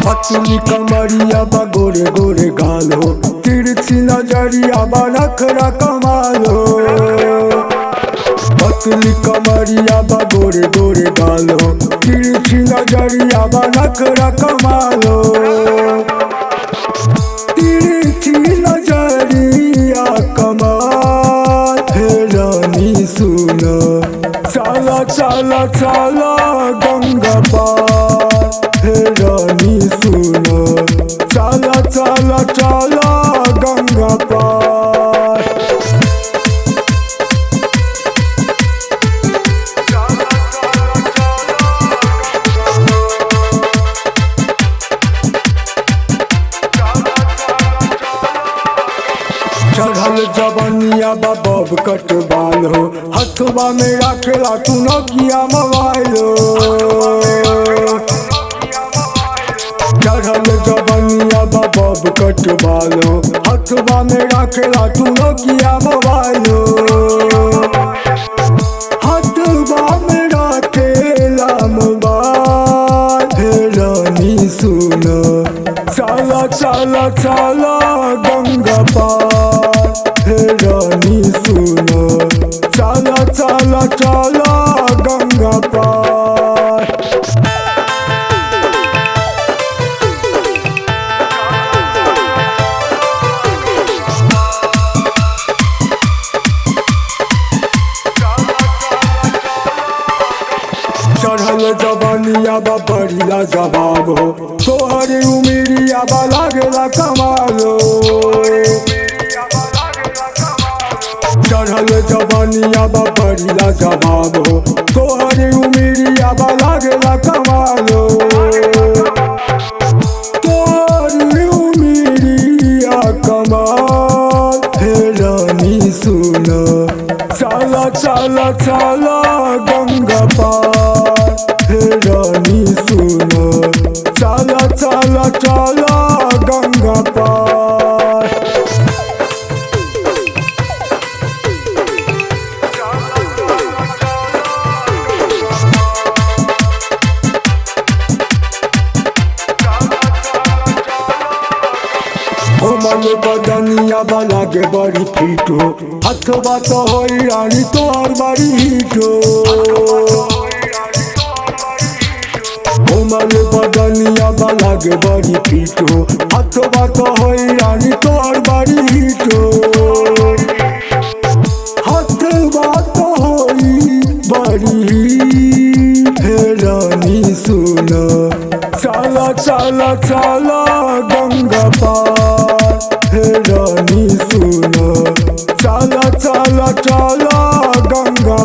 पतली कमरिया बा गोरे गोरे गाल हो, तिरछी नजरिया बा नखरा कमाल हो। पतली कमरिया बा गोरे गोरे गाल हो, तिरछी नजरिया बा नखरा कमाल हो। तिरछी नजरिया कमाल हे रानी सुन, चला चला चला गंगा पार हे रानी सुन, चला चला चला गंगा पार। चढ़ल जवनिया बा बब कट बाल हो, हथवा में रखेला तू नोकिया मोबाइल हो। चढ़ल जवनिया बा बब कट बाल हो, हथवा में रखेला तू नोकिया मोबाइल हो। हथवा में रखेला मोबाइल हे रानी सुन, चला चला चला गंगा पार हे रानी सुन, चला चला चला गंगा पार। चढ़ल जवनिया बा बड़िया जवाब हो, तोहर उमिरिया बा लागेला कमाल हो। चढ़ल जवनिया बा बड़िया जवाब हो, तोहर उमिरिया बा लागेला कमाल हो। तोहर उमिरिया कमाल हे रानी सुन, चला चला चला गंगा पार हे रानी सुन, चला चला चला गंगा पार। कोमल बदनिया बा लागे बड़ी फिट हो, हथवा तो होई रानी तोहर बड़ी हिट हो। कोमल बदनिया बा लागे बड़ी फिट हो, हथवा तो होई रानी तोहर बड़ी हिट हो। हथवा तो होई बड़ी हिट हे रानी सुन, चला चला चला गंगा पार हे रानी सुन, चला चला चला गंगा